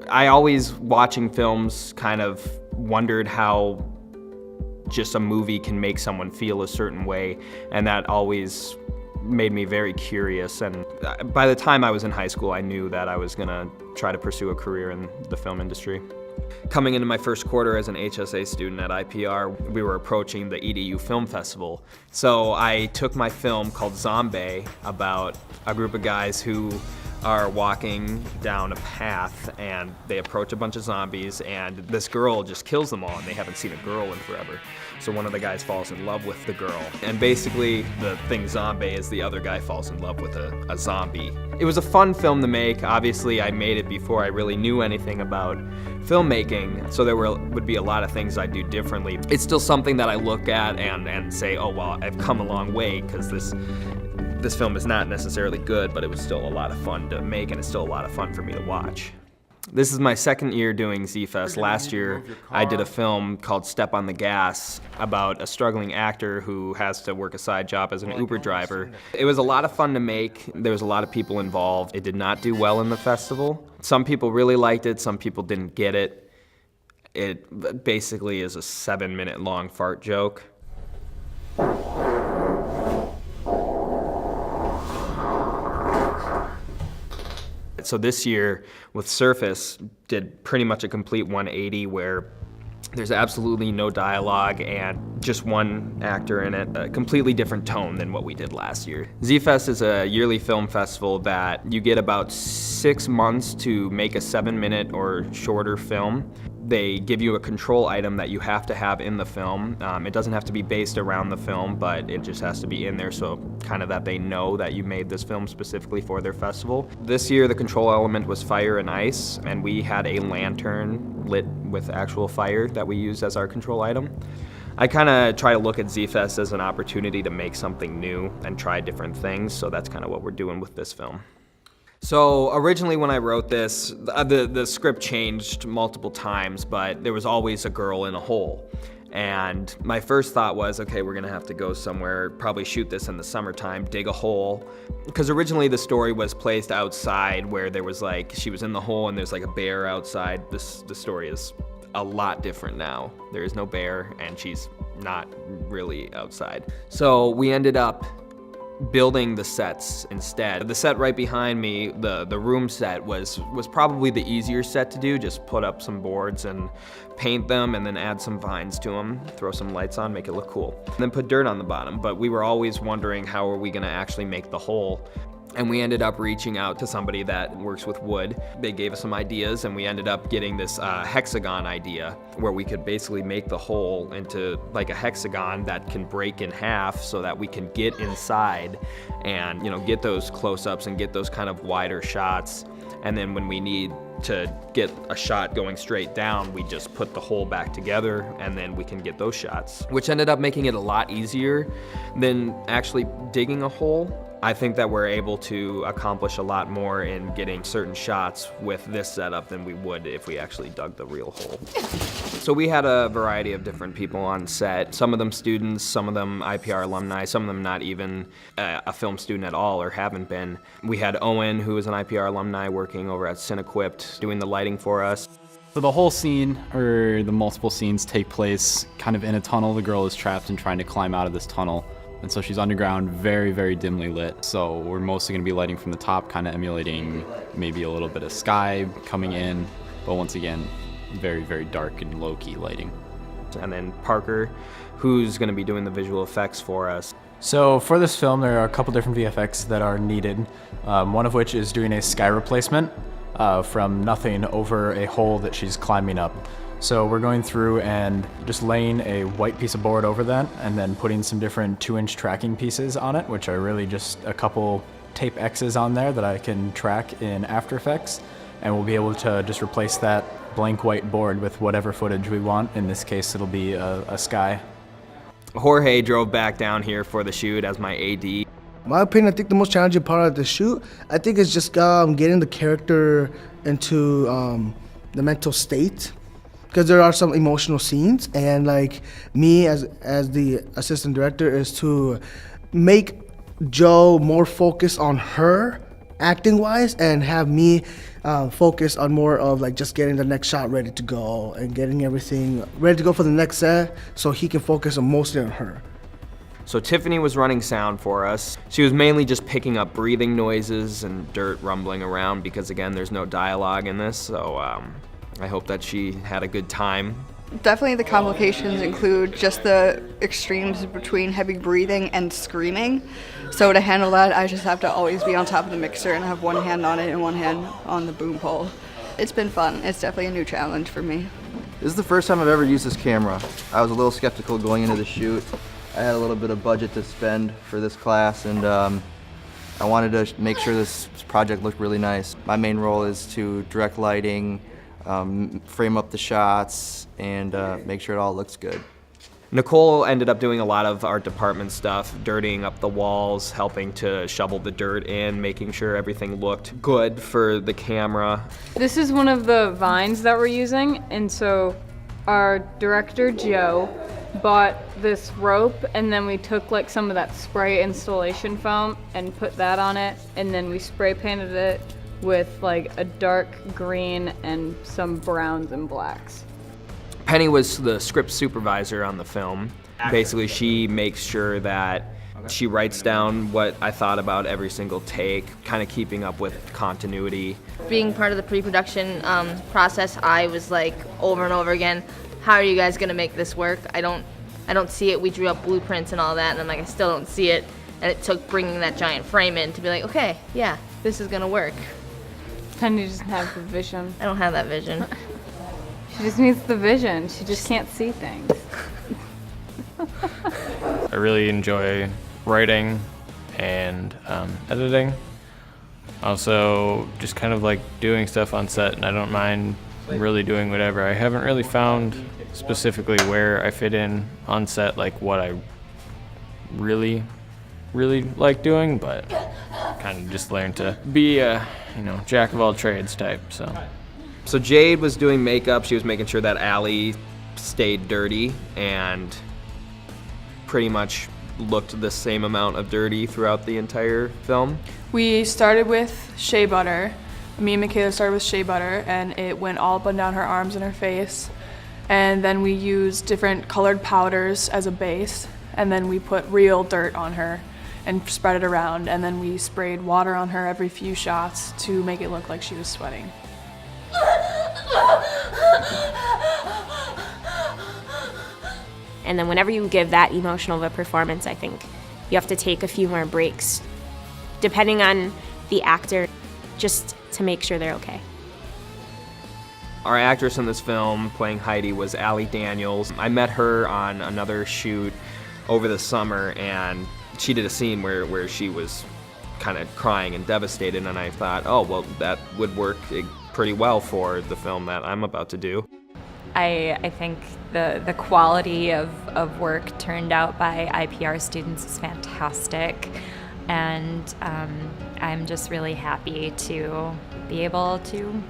I always, watching films, kind of wondered how just a movie can make someone feel a certain way, and that always made me very curious. And by the time I was in high school, I knew that I was gonna try to pursue a career in the film industry. Coming into my first quarter as an HSA student at IPR, we were approaching the EDU Film Festival. So I took my film called Zombie, about a group of guys who are walking down a path and they approach a bunch of zombies, and this girl just kills them all, and they haven't seen a girl in forever. So one of the guys falls in love with the girl. And basically the thing Zombie is the other guy falls in love with a zombie. It was a fun film to make. Obviously I made it before I really knew anything about filmmaking, so there would be a lot of things I'd do differently. It's still something that I look at and say, oh well, I've come a long way, because this film is not necessarily good, but it was still a lot of fun to make, and it's still a lot of fun for me to watch. This is my second year doing Z-Fest. Last year, I did a film called Step on the Gas about a struggling actor who has to work a side job as an Uber driver. It was a lot of fun to make. There was a lot of people involved. It did not do well in the festival. Some people really liked it, some people didn't get it. It basically is a 7-minute long fart joke. So this year with Surface did pretty much a complete 180, where there's absolutely no dialogue and just one actor in it, a completely different tone than what we did last year. Z-Fest is a yearly film festival that you get about 6 months to make a 7-minute or shorter film. They give you a control item that you have to have in the film. It doesn't have to be based around the film, but it just has to be in there, so kind of that they know that you made this film specifically for their festival. This year the control element was fire and ice, and we had a lantern lit with actual fire that we used as our control item. I kind of try to look at Z-Fest as an opportunity to make something new and try different things, so that's kind of what we're doing with this film. So originally when I wrote this, the script changed multiple times, but there was always a girl in a hole. And my first thought was, okay, we're gonna have to go somewhere, probably shoot this in the summertime, dig a hole. Because originally the story was placed outside, where there was like, she was in the hole and there's like a bear outside. The story is a lot different now. There is no bear and she's not really outside. So we ended up building the sets instead. The set right behind me, the room set, was probably the easier set to do. Just put up some boards and paint them, and then add some vines to them, throw some lights on, make it look cool. And then put dirt on the bottom. But we were always wondering, how are we gonna actually make the hole? And we ended up reaching out to somebody that works with wood. They gave us some ideas, and we ended up getting this hexagon idea, where we could basically make the hole into like a hexagon that can break in half, so that we can get inside and, you know, get those close-ups and get those kind of wider shots. And then when we need to get a shot going straight down, we just put the hole back together, and then we can get those shots, which ended up making it a lot easier than actually digging a hole. I think that we're able to accomplish a lot more in getting certain shots with this setup than we would if we actually dug the real hole. So we had a variety of different people on set. Some of them students, some of them IPR alumni, some of them not even a film student at all or haven't been. We had Owen, who was an IPR alumni, working over at Cinequipped, doing the lighting for us. So the whole scene, or the multiple scenes, take place kind of in a tunnel. The girl is trapped and trying to climb out of this tunnel. And so she's underground, very, very dimly lit. So we're mostly gonna be lighting from the top, kind of emulating maybe a little bit of sky coming in, but once again, very, very dark and low-key lighting. And then Parker, who's gonna be doing the visual effects for us. So for this film, there are a couple different VFX that are needed. One of which is doing a sky replacement from nothing over a hole that she's climbing up. So we're going through and just laying a white piece of board over that, and then putting some different 2-inch tracking pieces on it, which are really just a couple tape X's on there that I can track in After Effects. And we'll be able to just replace that blank white board with whatever footage we want. In this case, it'll be a sky. Jorge drove back down here for the shoot as my AD. My opinion, I think the most challenging part of the shoot, I think is just getting the character into the mental state. Because there are some emotional scenes, and like me as the assistant director is to make Joe more focused on her acting wise, and have me focus on more of like just getting the next shot ready to go and getting everything ready to go for the next set, so he can focus mostly on her. So Tiffany was running sound for us. She was mainly just picking up breathing noises and dirt rumbling around because, again, there's no dialogue in this, so I hope that she had a good time. Definitely the complications include just the extremes between heavy breathing and screaming. So to handle that, I just have to always be on top of the mixer and have one hand on it and one hand on the boom pole. It's been fun. It's definitely a new challenge for me. This is the first time I've ever used this camera. I was a little skeptical going into the shoot. I had a little bit of budget to spend for this class, and I wanted to make sure this project looked really nice. My main role is to direct lighting, frame up the shots, and make sure it all looks good. Nicole ended up doing a lot of art department stuff, dirtying up the walls, helping to shovel the dirt in, making sure everything looked good for the camera. This is one of the vines that we're using, and so our director, Joe, bought this rope, and then we took like some of that spray installation foam and put that on it, and then we spray painted it with like a dark green and some browns and blacks. Penny was the script supervisor on the film. Basically, she makes sure that she writes down what I thought about every single take, kind of keeping up with continuity. Being part of the pre-production process, I was like over and over again, how are you guys gonna make this work? I don't see it. We drew up blueprints and all that, and I'm like, I still don't see it. And it took bringing that giant frame in to be like, okay, yeah, this is gonna work. Penny doesn't have the vision. I don't have that vision. She just needs the vision. She just can't see things. I really enjoy writing and editing. Also, just kind of like doing stuff on set, and I don't mind really doing whatever. I haven't really found specifically where I fit in on set, like what I really like doing, but kind of just learned to be a, jack of all trades type, So Jade was doing makeup. She was making sure that Allie stayed dirty and pretty much looked the same amount of dirty throughout the entire film. We started with shea butter. Me and Michaela started with shea butter, and it went all up and down her arms and her face. And then we used different colored powders as a base, and then we put real dirt on her and spread it around, and then we sprayed water on her every few shots to make it look like she was sweating. And then whenever you give that emotional of a performance, I think you have to take a few more breaks, depending on the actor, just to make sure they're okay. Our actress in this film playing Heidi was Allie Daniels. I met her on another shoot over the summer, and she did a scene where she was kind of crying and devastated, and I thought, oh, well, that would work pretty well for the film that I'm about to do. I think the quality of work turned out by IPR students is fantastic, and I'm just really happy to be able to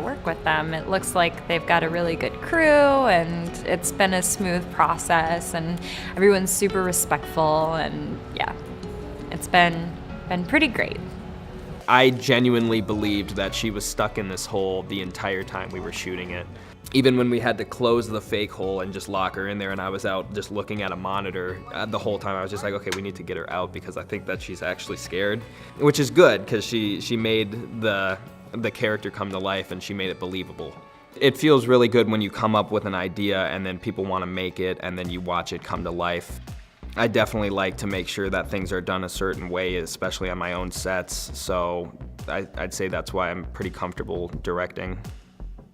work with them. It looks like they've got a really good crew, and it's been a smooth process, and everyone's super respectful, and it's been pretty great. I genuinely believed that she was stuck in this hole the entire time we were shooting it. Even when we had to close the fake hole and just lock her in there, and I was out just looking at a monitor the whole time, I was just like, okay, we need to get her out because I think that she's actually scared, which is good because she made the character come to life, and she made it believable. It feels really good when you come up with an idea and then people want to make it, and then you watch it come to life. I definitely like to make sure that things are done a certain way, especially on my own sets, so I'd say that's why I'm pretty comfortable directing.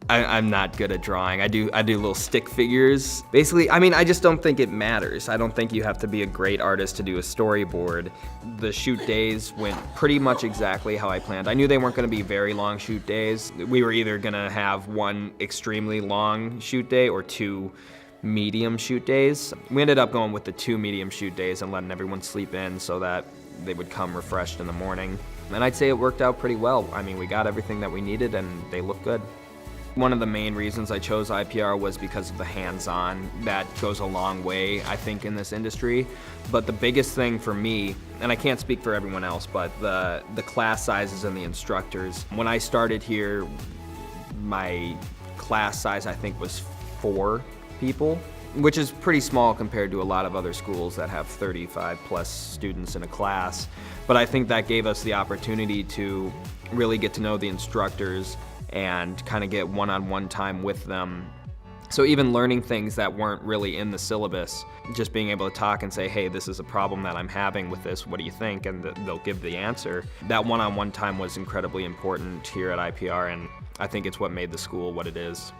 I'm not good at drawing. I do little stick figures. Basically, I just don't think it matters. I don't think you have to be a great artist to do a storyboard. The shoot days went pretty much exactly how I planned. I knew they weren't gonna be very long shoot days. We were either gonna have one extremely long shoot day or two medium shoot days. We ended up going with the 2 medium shoot days and letting everyone sleep in so that they would come refreshed in the morning. And I'd say it worked out pretty well. We got everything that we needed, and they look good. One of the main reasons I chose IPR was because of the hands-on. That goes a long way, I think, in this industry. But the biggest thing for me, and I can't speak for everyone else, but the class sizes and the instructors. When I started here, my class size, I think, was 4 people, which is pretty small compared to a lot of other schools that have 35 plus students in a class. But I think that gave us the opportunity to really get to know the instructors and kind of get one-on-one time with them. So even learning things that weren't really in the syllabus, just being able to talk and say, hey, this is a problem that I'm having with this, what do you think? And they'll give the answer. That one-on-one time was incredibly important here at IPR, and I think it's what made the school what it is.